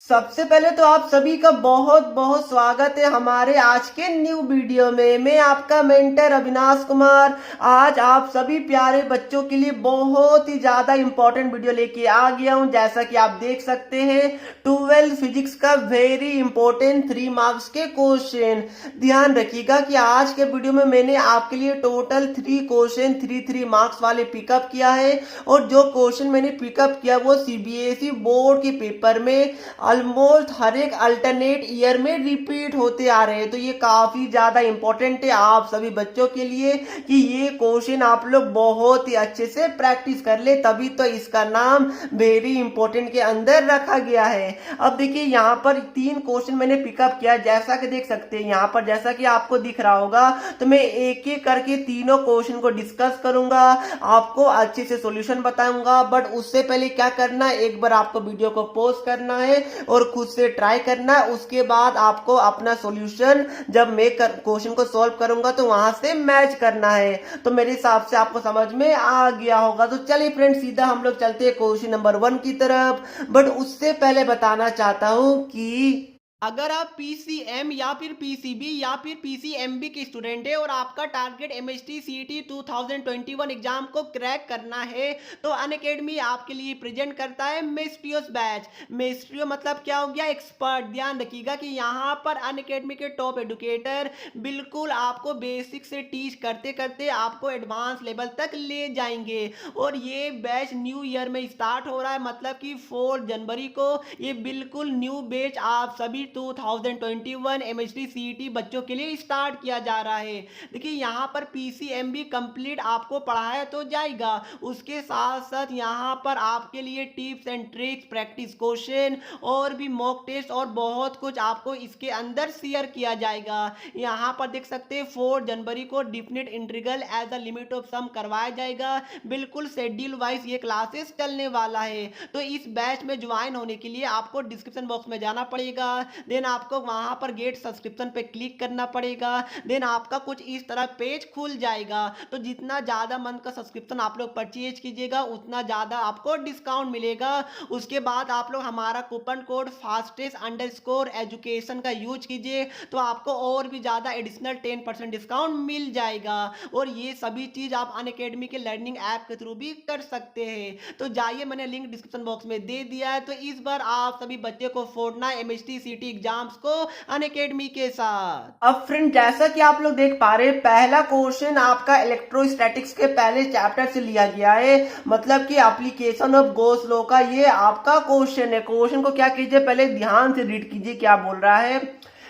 सबसे पहले तो आप सभी का बहुत बहुत स्वागत है हमारे आज के न्यू वीडियो में। मैं आपका मेंटर अविनाश कुमार आज आप सभी प्यारे बच्चों के लिए बहुत ही ज्यादा इंपॉर्टेंट वीडियो लेके आ गया हूं। जैसा कि आप देख सकते हैं 12 फिजिक्स का वेरी इंपॉर्टेंट 3 मार्क्स के क्वेश्चन। ध्यान रखिएगा कि आज के वीडियो में मैंने आपके लिए टोटल 3 क्वेश्चन 3 मार्क्स वाले पिकअप किया है और जो क्वेश्चन मैंने पिकअप किया वो सीबीएसई बोर्ड के पेपर में ऑलमोस्ट हर एक अल्टरनेट ईयर में रिपीट होते आ रहे हैं। तो ये काफी ज्यादा इंपॉर्टेंट है आप सभी बच्चों के लिए कि ये क्वेश्चन आप लोग बहुत ही अच्छे से प्रैक्टिस कर ले, तभी तो इसका नाम वेरी इंपॉर्टेंट के अंदर रखा गया है। अब देखिए यहाँ पर 3 क्वेश्चन मैंने पिकअप किया, जैसा कि देख सकते हैं यहाँ पर, जैसा कि आपको दिख रहा होगा। तो मैं एक एक करके तीनों क्वेश्चन को डिस्कस करूंगा, आपको अच्छे से सॉल्यूशन बताऊंगा। बट उससे पहले क्या करना है, एक बार आपको वीडियो को पॉज करना है और खुद से ट्राई करना है। उसके बाद आपको अपना सॉल्यूशन जब मैं क्वेश्चन को सॉल्व करूंगा तो वहां से मैच करना है। तो मेरे हिसाब से आपको समझ में आ गया होगा। तो चलिए फ्रेंड सीधा हम लोग चलते हैं क्वेश्चन नंबर 1 की तरफ। बट उससे पहले बताना चाहता हूं कि अगर आप पीसीएम या फिर पीसीबी या फिर पीसीएमबी के स्टूडेंट है और आपका टारगेट एमएसटी सीईटी 2021 एग्जाम को क्रैक करना है तो अनअकैडमी आपके लिए प्रेजेंट करता है मेस्ट्रियोस बैच। मेस्ट्रियो मतलब क्या हो गया, एक्सपर्ट। ध्यान रखिएगा कि यहाँ पर अनअकैडमी के टॉप एडुकेटर बिल्कुल आपको बेसिक से टीच करते करते आपको एडवांस लेवल तक ले जाएंगे। और ये बैच न्यू ईयर में स्टार्ट हो रहा है, मतलब कि 4 जनवरी को ये बिल्कुल न्यू बैच आप सभी 2021 एमएसटी सीईटी बच्चों के लिए स्टार्ट किया जा रहा है। देखिए यहाँ पर पीसीएमबी कंप्लीट आपको पढ़ाया तो जाएगा, उसके साथ साथ यहाँ पर आपके लिए tips and tricks, practice question और भी मॉक टेस्ट और बहुत कुछ आपको इसके अंदर शेयर किया जाएगा। यहाँ पर देख सकते हैं 4 जनवरी को definite integral as a limit of sum करवाया जाएगा। बिल्कुल शेड्यूल वाइज ये क्लासेस चलने वाला है। तो इस बैच में ज्वाइन होने के लिए आपको डिस्क्रिप्शन बॉक्स में जाना पड़ेगा, देन आपको वहां पर गेट सब्सक्रिप्शन पे क्लिक करना पड़ेगा। देन आपका कुछ इस तरह पेज खुल जाएगा। तो जितना ज्यादा मंथ का सब्सक्रिप्शन आप लोग परचेज कीजिएगा उतना ज्यादा आपको डिस्काउंट मिलेगा। उसके बाद आप लोग हमारा कूपन कोड fastest_education का यूज कीजिए तो आपको और भी ज्यादा एडिशनल 10% डिस्काउंट मिल जाएगा। और ये सभी चीज आप अनअकैडमी के लर्निंग ऐप के थ्रू भी कर सकते हैं। तो जाइए, मैंने लिंक डिस्क्रिप्शन बॉक्स में दे दिया है। तो इस बार आप सभी बच्चे को फोड़ना एमएसटी सीटी एग्जाम्स को अनअकैडमी के साथ। अब फ्रेंड जैसा कि आप लोग देख पा रहे हैं, पहला क्वेश्चन आपका इलेक्ट्रोस्टैटिक्स के पहले चैप्टर से लिया गया है, मतलब कि एप्लीकेशन ऑफ गॉस लॉ का ये आपका क्वेश्चन है। क्वेश्चन को क्या कीजिए, पहले ध्यान से रीड कीजिए क्या बोल रहा है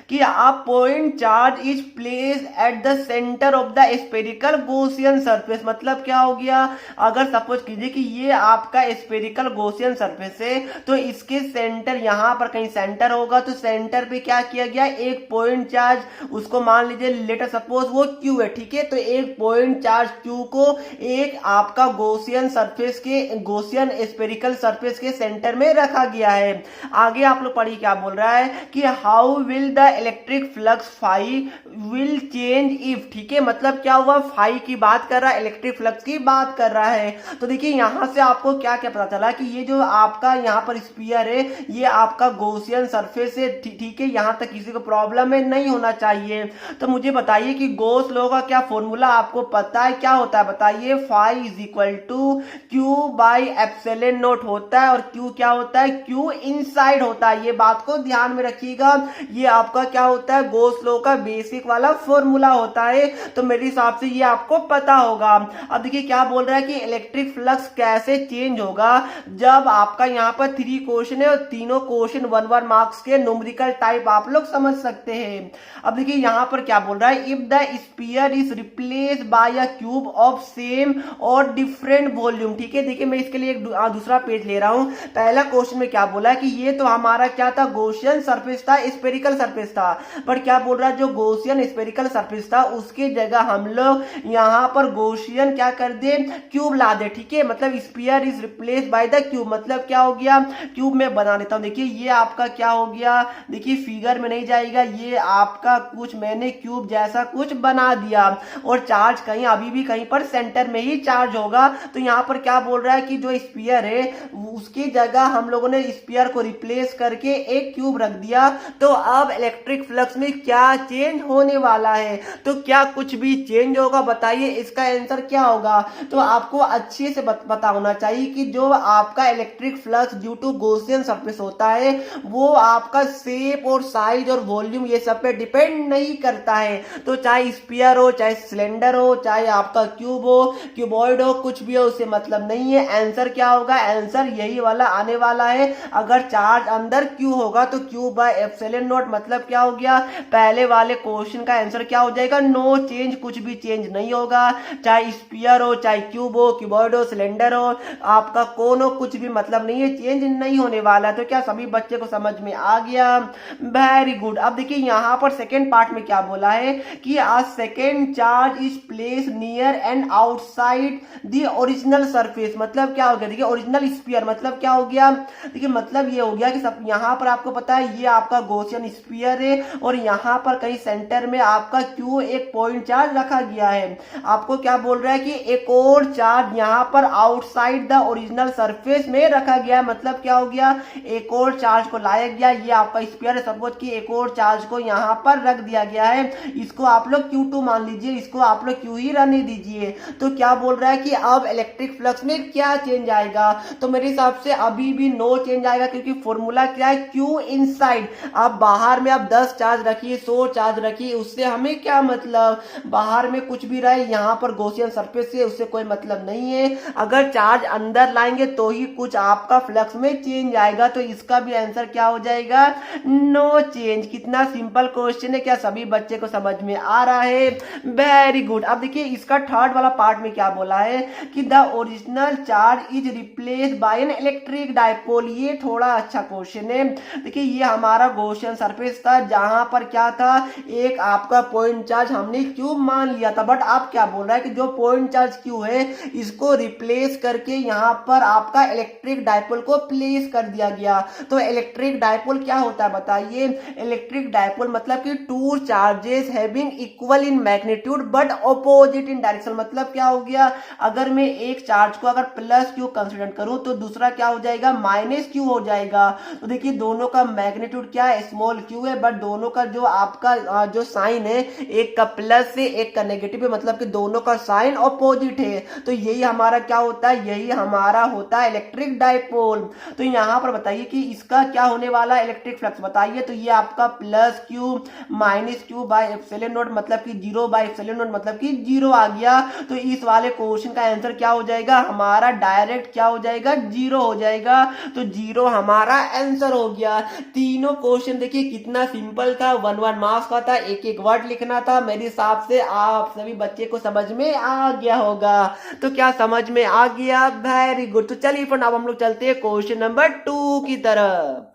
कि a point charge is placed at the center of the spherical Gaussian surface। मतलब क्या हो गया, अगर सपोज कीजिए कि ये आपका स्पेरिकल गॉसियन सरफेस है तो इसके सेंटर यहाँ पर कहीं सेंटर होगा। तो सेंटर पे क्या किया गया, एक पॉइंट चार्ज, उसको मान लीजिए लेटर सपोज वो क्यू है, ठीक है। तो एक पॉइंट चार्ज क्यू को एक आपका गॉसियन सरफेस के, गॉसियन स्पेरिकल सरफेस के सेंटर में रखा गया है। आगे आप लोग पढ़िए क्या बोल रहा है कि how will the electric flux phi will change if, ठीक है। मतलब क्या हुआ, फाई की बात कर रहा है, इलेक्ट्रिक फ्लक्स की बात कर रहा है। तो देखिए यहां से आपको क्या क्या पता चला कि ये जो आपका यहाँ पर स्फीयर है ये आपका गॉसियन सरफेस है, ठीक है। यहां तक किसी को प्रॉब्लम है, नहीं होना चाहिए। तो मुझे बताइए कि गॉस लॉ का क्या फॉर्मूला आपको पता है, क्या होता है बताइए। Phi is equal to q by epsilon naught होता है। और क्यू क्या होता है, क्यू इनसाइड होता है। ये बात को ध्यान में रखिएगा, ये आपका क्या होता है, गॉस लॉ का बेसिक वाला फॉर्मूला होता है। तो मेरे हिसाब से ये आपको पता होगा। अब देखिए क्या बोल रहा है कि इलेक्ट्रिक फ्लक्स कैसे चेंज होगा, जब आपका यहाँ पर 3 क्वेश्चन है और तीनों क्वेश्चन 1 मार्क्स के न्यूमेरिकल टाइप आप लोग समझ सकते हैं। अब देखिए यहाँ पर क्या बोल रहा है, if the sphere is replace by a cube of same और डिफरेंट वॉल्यूम, ठीक है। देखिए मैं इसके लिए एक दूसरा पेज ले रहा हूँ। पहला क्वेश्चन में क्या बोला है कि ये तो हमारा क्या था, गॉसियन सरफेस था, स्फेरिकल सरफेस था। था। पर क्या बोल रहा है, जो गॉसियन स्फेरिकल सरफेस था उसकी जगह हम लोग यहाँ पर गॉसियन क्या कर दे, क्यूब ला दे। ठीक है, मतलब sphere is replace by the cube, मतलब क्या हो गया, क्यूब में बना देता हूं। देखिए ये आपका क्या हो गया, देखिए फिगर में नहीं जाएगा, ये आपका कुछ मैंने क्यूब जैसा कुछ बना दिया और चार्ज कहीं अभी भी कहीं पर सेंटर में ही चार्ज होगा। तो यहाँ पर क्या बोल रहा है कि जो स्फीयर है उसकी जगह हम लोगों ने स्फीयर को रिप्लेस करके एक क्यूब रख दिया। तो अब इलेक्ट्रिक फ्लक्स में क्या चेंज होने वाला है, तो क्या कुछ भी चेंज होगा, बताइए इसका आंसर क्या होगा। तो आपको अच्छे से पता होना चाहिए कि जो आपका electric flux due to Gaussian surface होता है वो आपका शेप और साइज और वॉल्यूम ये सब पे डिपेंड नहीं करता है। तो चाहे स्फीयर हो, चाहे सिलेंडर हो, चाहे आपका क्यूब हो, क्यूबॉइड हो, कुछ भी हो, उससे मतलब नहीं है। आंसर क्या होगा, आंसर यही वाला आने वाला है। अगर चार्ज अंदर क्यू होगा तो क्यू बाय एप्सिलॉन नॉट, मतलब क्या हो गया, पहले वाले क्वेश्चन का आंसर क्या हो जाएगा, नो चेंज, कुछ भी चेंज नहीं होगा। चाहे स्फीयर हो, चाहे क्यूब हो, क्यूबॉइड हो, सिलेंडर हो, आपका कोन हो, कुछ भी मतलब नहीं है, चेंज नहीं होने वाला। तो क्या सभी बच्चे को समझ में आ गया, वेरी गुड। अब देखिए यहाँ पर सेकेंड पार्ट में क्या बोला है कि a second charge is place near and outside the original surface, मतलब क्या हो गया, देखिए ओरिजिनल स्फीयर मतलब क्या हो गया, देखिए मतलब ये हो गया कि सब यहाँ पर आपको पता है ये आपका गॉसियन स्फीयर है और यहाँ पर कहीं सेंटर में आपका क्यू एक पॉइंट चार्ज रखा गया है। आपको क्या बोल रहा है कि एक और चार्ज यहाँ पर आउटसाइड द ओरिजिनल सरफेस में रखा गया है, मतलब क्या हो गया, एक और चार्ज को लाया गया, ये आपका स्फीयर है, सपोज कि एक और चार्ज को यहाँ पर रख दिया गया है, इसको आप लोग Q2 मान लीजिए, इसको आप लोग Q ही रहने दीजिए। तो क्या बोल रहा है कि अब इलेक्ट्रिक फ्लक्स में क्या चेंज आएगा, तो मेरे हिसाब से अभी भी नो चेंज आएगा, क्योंकि फॉर्मूला क्या है, Q इनसाइड। आप बाहर में आप 10 चार्ज रखिए, 100 चार्ज रखिए, उससे हमें क्या मतलब, बाहर में कुछ भी रहे, यहाँ पर गॉसियन सरफेस से उससे कोई मतलब नहीं है। अगर चार्ज अंदर लाएंगे तो ही कुछ आपका फ्लक्स में चेंज आएगा। तो इसका भी आंसर क्या हो जाएगा, नो चेंज। कितना सिंपल क्वेश्चन है, क्या सभी बच्चे को समझ में आ रहा है, वेरी गुड। अब देखिए इसका थर्ड वाला पार्ट में क्या बोला है कि the original charge is replace by an electric dipole. ये थोड़ा अच्छा क्वेश्चन है। देखिए ये हमारा गॉसियन सरफेस था जहां पर क्या था, एक आपका पॉइंट चार्ज हमने क्यूब मान लिया था, बट आप क्या बोल रहा है कि जो पॉइंट चार्ज क्यू है इसको रिप्लेस करके यहाँ पर आपका इलेक्ट्रिक डायपोल को प्लेस कर दिया गया। तो इलेक्ट्रिक डायपोल क्या होता है बताइए, इलेक्ट्रिक डायपोल मतलब कि two charges having equal in magnitude but opposite in direction. मतलब क्या हो गया, अगर मैं एक चार्ज को अगर प्लस क्यू कंसिडर करूं तो दूसरा क्या हो जाएगा, माइनस क्यू हो जाएगा। तो देखिए दोनों का मैग्नीट्यूड क्या है, स्मॉल क्यू है, बट दोनों का जो आपका जो साइन है, एक का प्लस है एक का नेगेटिव है, मतलब कि दोनों का साइन ऑपोजिट है। तो यही हमारा क्या होता है, यही हमारा होता है इलेक्ट्रिक डायपोल। तो यहाँ पर बताइए कि इसका क्या होने वाला है इलेक्ट्रिक फ्लक्स, बताइए। तो ये आपका plus Q minus Q by epsilon not मतलब कि 0 बाय एप्सिलॉन नॉट मतलब कि 0 आ गया। तो इस वाले क्वेश्चन का आंसर क्या हो जाएगा, हमारा डायरेक्ट क्या हो जाएगा, 0 हो जाएगा। तो 0 हमारा आंसर हो गया। तीनों क्वेश्चन देखिए कितना सिंपल था, 1 मार्क्स का था, एक एक वर्ड लिखना था। मेरे हिसाब से आप सभी बच्चे को समझ में आ गया होगा। तो क्या समझ में आ गया, वेरी गुड। तो चलिए फ्रेंड अब हम लोग चलते हैं क्वेश्चन नंबर 2 की तरफ।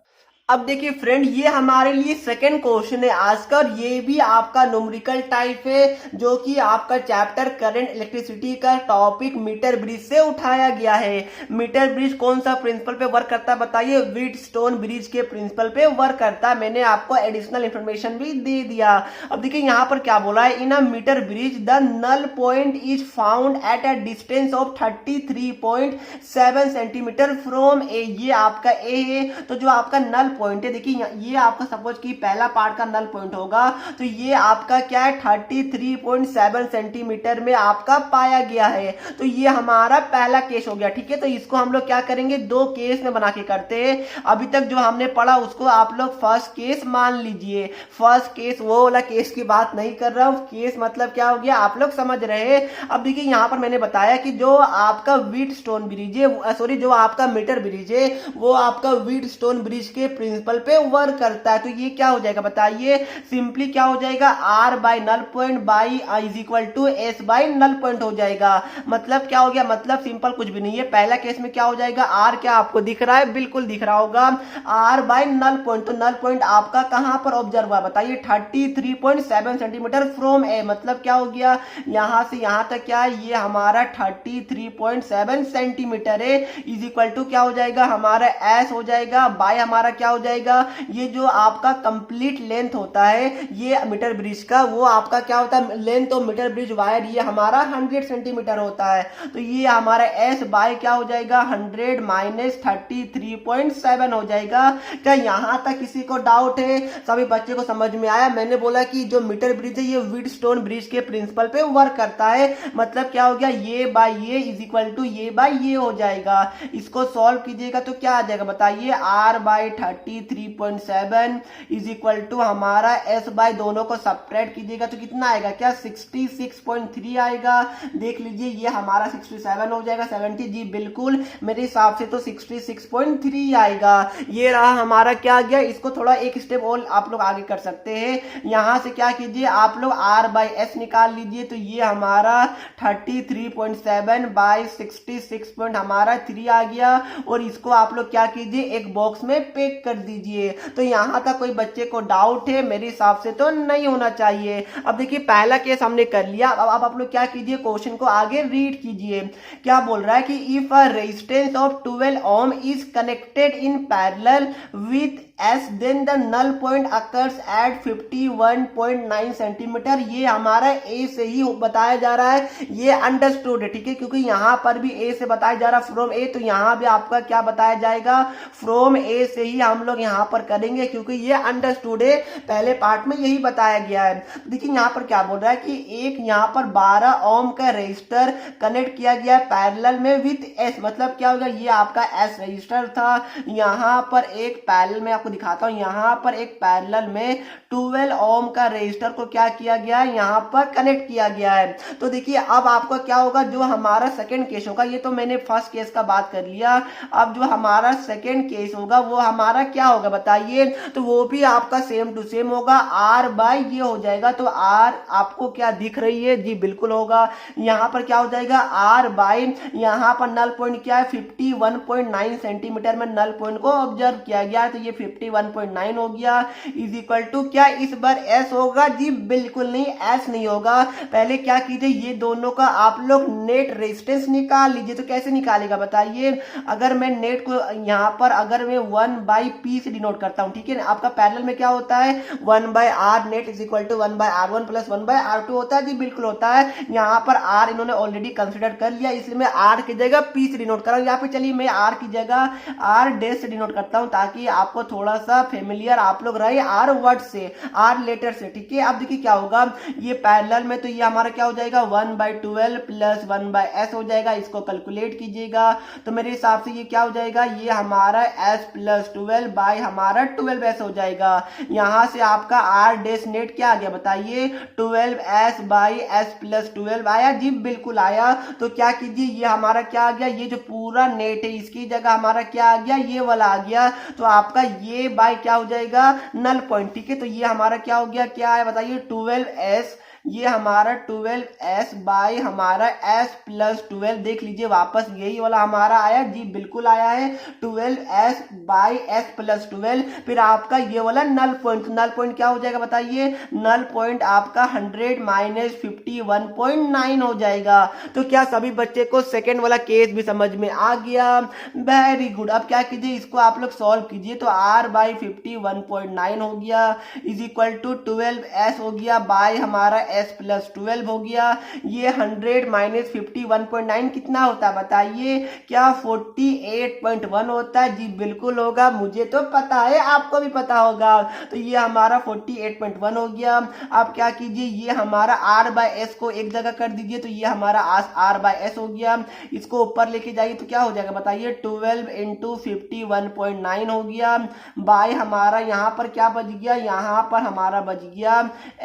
अब देखिए फ्रेंड ये हमारे लिए सेकंड क्वेश्चन है आज का, और ये भी आपका न्यूमेरिकल टाइप है, जो कि आपका चैप्टर करंट इलेक्ट्रिसिटी का टॉपिक मीटर ब्रिज से उठाया गया है। मीटर ब्रिज कौन सा प्रिंसिपल पे वर्क करता है बताइए, व्हीटस्टोन ब्रिज के प्रिंसिपल पे वर्क करता है। मैंने आपको एडिशनल इंफॉर्मेशन भी दे दिया। अब देखिए यहाँ पर क्या बोला है, in a metre bridge the null point is found at a distance of 33.7 centimetre from A. ये आपका ए है, तो जो आपका नल पॉइंट है, देखिए ये आपका सपोज कि पहला पार्ट का नल पॉइंट होगा, तो ये आपका क्या है 33.7 सेंटीमीटर में आपका पाया गया है। तो ये हमारा पहला केस हो गया, ठीक है। तो इसको हम लोग क्या करेंगे, 2 केस में बना के करते हैं। अभी तक जो हमने पढ़ा उसको आप लोग फर्स्ट केस मान लीजिए। फर्स्ट केस वो वाला केस की बात नहीं कर रहा हूं, केस मतलब क्या हो गया आप लोग समझ रहे हैं। अब देखिए यहाँ पर मैंने बताया कि जो आपका व्हीटस्टोन ब्रिज है, सॉरी जो आपका मीटर ब्रिज है वो आपका व्हीटस्टोन ब्रिज के प्रिंसिपल पे वर्क करता है। तो ये क्या हो जाएगा बताइए, सिंपली क्या हो जाएगा, R by null point by is equal to S by null point हो जाएगा। मतलब क्या हो गया, मतलब सिंपल कुछ भी नहीं है। पहला केस में क्या हो जाएगा, आर क्या आपको दिख रहा है, बिल्कुल दिख रहा होगा, आर बाई नल पॉइंट। तो नल पॉइंट आपका कहां पर ऑब्जर्व हुआ बताइए, 33.7 सेंटीमीटर फ्रॉम ए। मतलब क्या हो गया, यहां से यहां तक क्या है, ये हमारा 33.7 सेंटीमीटर है, इज इक्वल टू क्या हो जाएगा, हमारा एस हो जाएगा बाय हमारा क्या हो जाएगा, ये जो आपका कंप्लीट लेंथ होता है ये मीटर ब्रिज का, वो आपका क्या होता है, length of metre bridge wire, ये हमारा 100 सेंटीमीटर होता है। तो ये हमारा एस बाय क्या हो जाएगा, 100 माइनस 33.7 हो जाएगा। क्या यहां तक किसी को डाउट है, सभी बच्चे को समझ में आया? मैंने बोला कि जो मीटर ब्रिज है ये व्हीटस्टोन ब्रिज के प्रिंसिपल पे वर्क करता है। मतलब क्या हो गया, ये बाय ये इज इक्वल टू ये बाय ये हो जाएगा। इसको सॉल्व कीजिएगा तो क्या आ जाएगा बताइए, R by 33.7 is equal to हमारा एस बाय, दोनों को सब्ट्रैक्ट कीजिएगा तो कितना आएगा, क्या 66.3 आएगा। देख लीजिए ये हमारा 67 हो जाएगा, 70 जी बिल्कुल मेरे हिसाब से तो 66.3 आएगा। ये रहा हमारा क्या आ गया। इसको थोड़ा एक स्टेप और आप लोग आगे कर सकते हैं। यहां से क्या कीजिए, आप लोग आर बाई एस निकाल लीजिए। तो ये हमारा 33.7 बाई 66 हमारा 3 आ गया। और इसको आप लोग क्या कीजिए, एक बॉक्स में पैक कर दीजिए। तो यहां तक कोई बच्चे को डाउट है, मेरे हिसाब से तो नहीं होना चाहिए। अब देखिए पहला केस हमने कर लिया। अब आप लोग क्या कीजिए, क्वेश्चन को आगे रीड कीजिए। क्या बोल रहा है कि if a resistance of 12 ohm is connected in parallel with S then the null point occurs at 51.9 centimetre. ये हमारा ए से ही बताया जा रहा है, ये अंडरस्टूड है, ठीक है, क्योंकि यहां पर भी ए से बताया जा रहा है फ्रॉम ए, तो यहां भी आपका क्या बताया जाएगा, फ्रॉम ए से ही हम लोग यहां पर करेंगे, क्योंकि ये अंडरस्टूड है, पहले पार्ट में यही बताया गया है। देखिए यहां पर क्या बोल रहा है कि एक यहां पर 12 ओम का रजिस्टर कनेक्ट किया गया है पैरेलल में विथ एस। मतलब क्या होगा, ये आपका एस रजिस्टर था, यहां पर एक पैरेलल में आपको दिखाता हूं, यहां पर एक पैरेलल में 12 ओम का रजिस्टर को क्या किया गया है, यहां पर कनेक्ट किया गया है। तो देखिए अब आपका क्या होगा, जो हमारा सेकंड केस होगा, ये तो मैंने फर्स्ट केस का बात कर लिया, अब जो हमारा सेकंड केस होगा वो हमारा क्या होगा बताइए, तो वो भी आपका सेम टू सेम होगा, आर बाय ये हो जाएगा। तो आर आपको क्या दिख रही है, जी बिल्कुल होगा। यहां पर क्या हो जाएगा, आर बाय यहां पर नल पॉइंट क्या है, 51.9 सेंटीमीटर में नल पॉइंट को ऑब्जर्व किया गया है, तो ये 51.9 हो गया, इज इक्वल टू क्या इस बार एस होगा, जी बिल्कुल नहीं, एस नहीं होगा। पहले क्या कीजिए, ये दोनों का आप लोग नेट रेजिस्टेंस निकाल लीजिए। तो कैसे निकालेगा बताइए, अगर मैं नेट को यहां पर अगर मैं 1 बाई पी से डिनोट करता हूं, ठीक है, आपका पैरेलल में क्या होता है, 1 by R net is equal to 1 by R1 plus 1 by R2 होता है, जी बिल्कुल होता है। यहां पर आर इन्होंने ऑलरेडी कंसिडर कर लिया, इसलिए मैं आर की जगह पी से डिनोट कर रहा हूं। यहाँ पे चलिए मैं आर की जगह आर डैश से डिनोट करता हूं, ताकि आपको थोड़ा सा फेमिलियर आप लोग रहे आर वर्ड से, आर लेटर से, ठीक है। अब देखिए क्या होगा, ये पैरेलल में तो ये हमारा क्या हो जाएगा, 1/12 प्लस 1/s हो जाएगा। इसको कैलकुलेट कीजिएगा तो मेरे हिसाब से ये क्या हो जाएगा, ये हमारा s प्लस 12 बाय हमारा 12s हो जाएगा। यहां से आपका आर डैश नेट क्या आ गया बताइए, 12s बाई s प्लस 12 आया, जी बिल्कुल आया। तो क्या कीजिए, ये हमारा क्या आ गया, ये जो पूरा नेट है इसकी जगह हमारा क्या आ गया, ये वाला आ गया। तो आपका ये बाय क्या हो जाएगा, नल पॉइंट, ठीक है। तो ये हमारा क्या हो गया, क्या है बताइए, 12s, ये हमारा 12s बाय हमारा s प्लस 12, देख लीजिए वापस यही वाला हमारा आया, जी बिल्कुल आया है, 12s बाय s प्लस 12। फिर आपका ये वाला नल पॉइंट, नल पॉइंट क्या हो जाएगा बताइए, नल पॉइंट आपका 100 माइनस 51.9 हो जाएगा। तो क्या सभी बच्चे को सेकेंड वाला केस भी समझ में आ गया, वेरी गुड। अब क्या कीजिए, इसको आप लोग सॉल्व कीजिए। तो r बाई 51.9 हो गया इज इक्वल टू 12s हो गया बाय हमारा s प्लस 12 हो गया। ये 100 माइनस 51.9 कितना होता है बताइए, क्या 48.1 होता है, जी बिल्कुल होगा, मुझे तो पता है, आपको भी पता होगा। तो ये हमारा 48.1 हो गया। आप क्या कीजिए, ये हमारा r बाय एस को एक जगह कर दीजिए, तो ये हमारा r बाय एस हो गया। इसको ऊपर लेके जाइए तो क्या हो जाएगा बताइए, 12 इंटू 51.9 हो गया बाय हमारा यहाँ पर क्या बच गया, यहाँ पर हमारा बच गया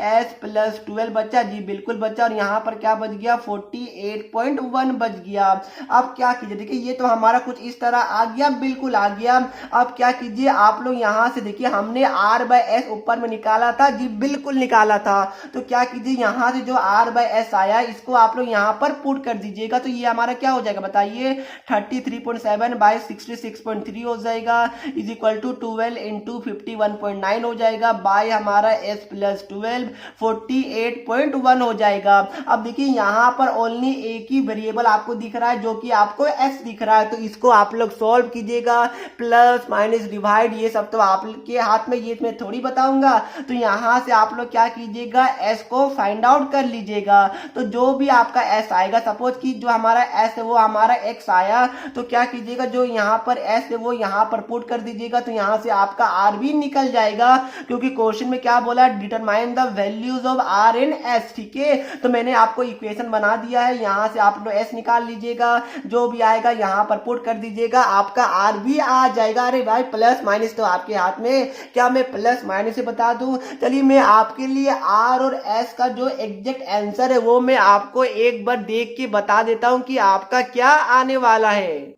s प्लस 12 बचा जी, बिल्कुल बचा। और यहाँ पर क्या बच गया 48.1 बच गया। अब क्या कीजिए, देखिए ये तो हमारा कुछ इस तरह आ गया, बिल्कुल आ गया। अब क्या कीजिए आप लोग यहाँ से देखिए हमने r/s ऊपर में निकाला था जी, बिल्कुल निकाला था। तो क्या कीजिए यहाँ से जो r/s आया इसको आप लोग यहाँ पर पुट कर दीजिएगा। तो ये हमारा क्या हो जाएगा बताइए, 33.7 बाय 66.3 हो जाएगा, इज इक्वल टू 12 इंटू 51.9 हो जाएगा, बाय हमारा s प्लस 12 48.1 हो जाएगा। अब देखिए यहाँ पर ओनली एक ही वेरिएबल आपको दिख रहा है जो कि आपको s दिख रहा है, तो इसको आप लोग सॉल्व कीजिएगा। प्लस माइनस डिवाइड ये सब तो आपके हाथ में, ये मैं थोड़ी बताऊंगा। तो यहाँ से आप लोग क्या कीजिएगा, s को फाइंड आउट कर लीजिएगा। तो जो भी आपका s आएगा, सपोज कि जो हमारा s है वो हमारा x आया, तो क्या कीजिएगा जो यहाँ पर s है वो यहाँ पर पुट कर दीजिएगा। तो यहाँ से आपका r भी निकल जाएगा, क्योंकि क्वेश्चन में क्या बोला, determine the values of r in s। ठीक है, तो मैंने आपको इक्वेशन बना दिया है, यहाँ से आप लोग s निकाल लीजिएगा, जो भी आएगा यहाँ पर पुट कर दीजिएगा, आपका r भी आ जाएगा। अरे भाई प्लस माइनस तो आपके हाथ में, क्या मैं प्लस माइनस से बता दूं? चलिए मैं आपके लिए r और s का जो एग्जैक्ट आंसर है वो मैं आपको एक बार देख के बता देता हूं कि आपका क्या आने वाला है।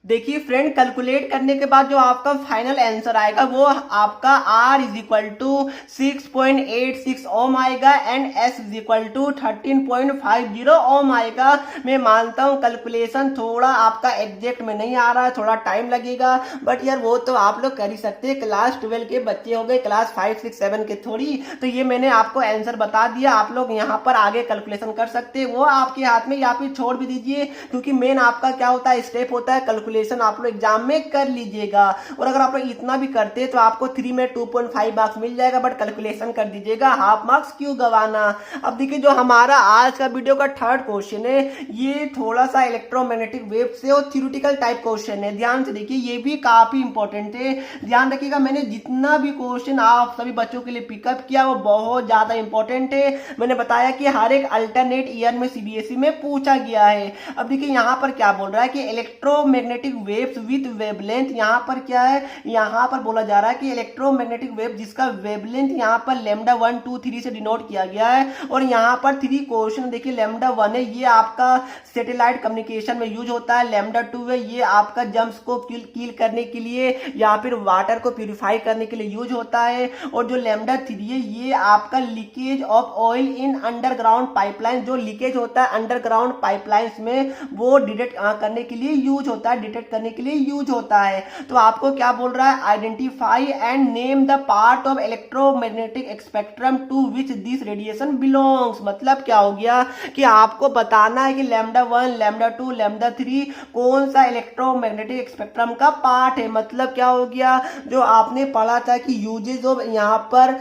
देखिए फ्रेंड, कैलकुलेट करने के बाद जो आपका फाइनल आंसर आएगा वो आपका r is equal to 6.86 ohm आएगा and s is equal to 13.50 ohm आएगा। मैं मानता हूँ कैलकुलेशन थोड़ा आपका एग्जैक्ट में नहीं आ रहा है, थोड़ा टाइम लगेगा, बट यार वो तो आप लोग कर ही सकते हैं, क्लास 12 के बच्चे हो गए, क्लास 5, 6, 7 के थोड़ी। तो ये मैंने आपको आंसर बता दिया, आप लोग यहाँ पर आगे कैलकुलेशन कर सकते हैं, वो आपके हाथ में, या फिर छोड़ भी दीजिए, क्योंकि मेन आपका क्या होता है, स्टेप होता है कैलकुलेशन, आप लोग एग्जाम में कर लीजिएगा। और अगर आप लोग इतना भी करते तो आपको 3 में 2.5 मार्क्स मिल जाएगा, बट कैलकुलेशन कर दीजिएगा, हाफ मार्क्स क्यों गवाना। अब देखिए जो हमारा आज का वीडियो का थर्ड क्वेश्चन है, ये थोड़ा सा इलेक्ट्रोमैग्नेटिक वेव से और थ्योरेटिकल टाइप क्वेश्चन है, ध्यान से देखिए, ये भी काफी इंपॉर्टेंट है, ध्यान रखिएगा। मैंने जितना भी क्वेश्चन आप सभी बच्चों के लिए पिकअप किया वो बहुत ज्यादा इंपॉर्टेंट है। मैंने बताया कि हर एक अल्टरनेट ईयर में सीबीएसई में पूछा गया है। अब देखिए यहाँ पर क्या बोल रहा है कि इलेक्ट्रोमैग्नेटिक वेव्स विद वेवलेंथ, यहाँ पर क्या है, यहाँ पर बोला जा रहा है कि इलेक्ट्रोमैग्नेटिक वेव जिसका वेवलेंथ यहाँ पर लैम्डा 1, 2, 3 से डिनोट किया गया है, और यहाँ पर 3 क्वेश्चन देखिए, लैम्डा 1 है ये आपका सैटेलाइट कम्युनिकेशन में यूज होता है, लैम्डा 2 है ये आपका जम्स को किल करने के लिए या फिर वाटर को प्यूरिफाई करने के लिए यूज होता है, और जो लैम्डा 3 है ये आपका leakage of oil in underground pipeline, जो लीकेज होता है अंडरग्राउंड पाइपलाइंस में वो डिटेक्ट करने के लिए यूज होता है, डिटेक्ट करने के लिए यूज होता है। तो आपको क्या बोल रहा है, identify and name the part of electromagnetic spectrum to which this radiation belongs. मतलब क्या हो गया कि आपको बताना है कि लैम्डा 1, लैम्डा 2, लैम्डा 3 कौन सा इलेक्ट्रोमैग्नेटिक स्पेक्ट्रम का पार्ट है। मतलब क्या हो गया, जो आपने पढ़ा था कि यूजेस ऑफ यहाँ पर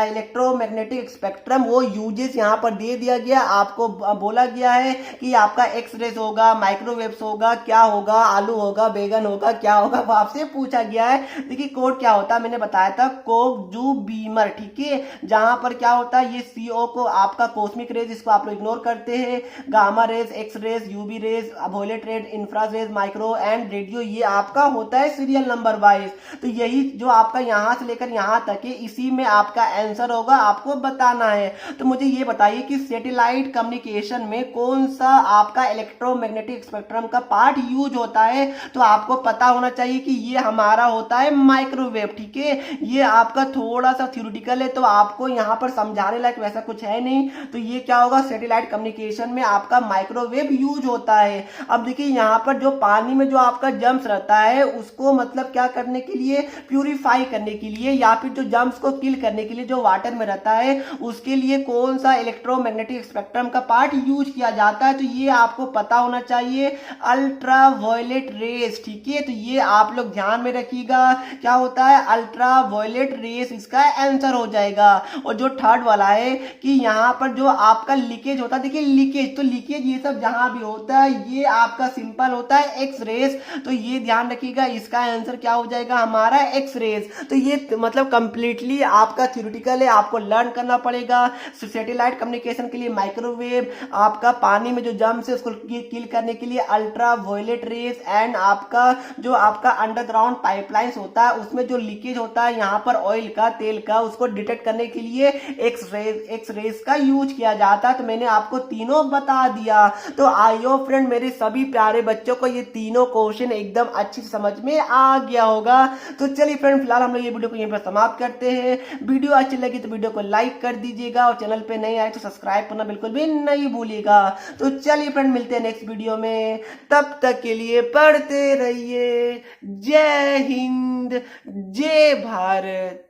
इलेक्ट्रोमैग्नेटिक स्पेक्ट्रम, वो यूजेस यहाँ पर दे दिया गया, आपको बोला गया है कि आपका एक्सरेस होगा, माइक्रोवेव्स होगा, क्या होगा, आलू होगा, बैगन होगा, क्या होगा, वो आपसे पूछा गया है। देखिए कोड क्या होता है, मैंने बताया था कोक जू बीमर, ठीक है, जहां पर क्या होता है, ये सीओ को आपका कॉस्मिक रेज, इसको आप लोग इग्नोर करते हैं, gamma rays, X rays, UV rays, violet rays, infrared, micro and radio, ये आपका होता है सीरियल नंबर वाइज। तो यही जो आपका यहां से लेकर यहां तक है, इसी में आपका आंसर होगा, आपको बताना है। तो मुझे ये बताइए कि सैटेलाइट कम्युनिकेशन में कौन सा आपका इलेक्ट्रोमैग्नेटिक स्पेक्ट्रम का पार्ट यूज होता है। तो आपको पता होना चाहिए कि ये हमारा होता है माइक्रोवेव, ठीक है, ये आपका थोड़ा सा थ्योरेटिकल है, तो आपको यहाँ पर समझाने लायक वैसा कुछ है नहीं। तो ये क्या होगा, सैटेलाइट कम्युनिकेशन में आपका माइक्रोवेव यूज होता है। अब देखिए यहाँ पर जो पानी में जो आपका जम्स रहता है उसको मतलब क्या करने के लिए, प्यूरिफाई करने के लिए, या फिर जो जम्स को किल करने के लिए जो वाटर में रहता है उसके लिए कौन सा इलेक्ट्रोमैग्नेटिक स्पेक्ट्रम का पार्ट यूज किया जाता है। तो ये आपको पता होना चाहिए, अल्ट्रा वायलेट रेस, ठीक है। तो ये आप लोग ध्यान में रखिएगा, क्या होता है, अल्ट्रा वायलेट रेस, इसका आंसर हो जाएगा। और जो थर्ड वाला है कि यहाँ पर जो आपका लीकेज होता है, देखिए लीकेज, तो लीकेज ये सब जहां भी होता है ये आपका सिंपल होता है एक्स रेस, तो ये ध्यान रखिएगा, इसका आंसर क्या हो जाएगा हमारा एक्स रेस। तो ये मतलब कंप्लीटली आपका थ्योरेटिकल है, आपको लर्न करना पड़ेगा। सैटेलाइट कम्युनिकेशन के लिए माइक्रोवेव, आपका पानी में जो जम्स है उसको किल करने के लिए अल्ट्रा वायलेट रेस एंड आपका जो आपका अंडरग्राउंड पाइपलाइंस होता है उसमें जो लीकेज होता है यहाँ पर ऑयल का, तेल का, उसको डिटेक्ट करने के लिए एक्स रेज का यूज किया जाता है। तो मैंने आपको तीनों बता दिया। तो आई होप फ्रेंड मेरे सभी प्यारे बच्चों को ये तीनों क्वेश्चन एकदम अच्छी समझ में आ गया होगा। तो चलिए फ्रेंड फिलहाल हम लोग ये वीडियो को यहीं पर समाप्त करते हैं। वीडियो अच्छी लगी तो वीडियो को लाइक कर दीजिएगा और चैनल पे नए आए तो सब्सक्राइब करना बिल्कुल भी नहीं भूलिएगा। तो चलिए फ्रेंड मिलते हैं नेक्स्ट वीडियो में, तब तक के लिए पढ़ते रहिए। जय हिंद, जय भारत।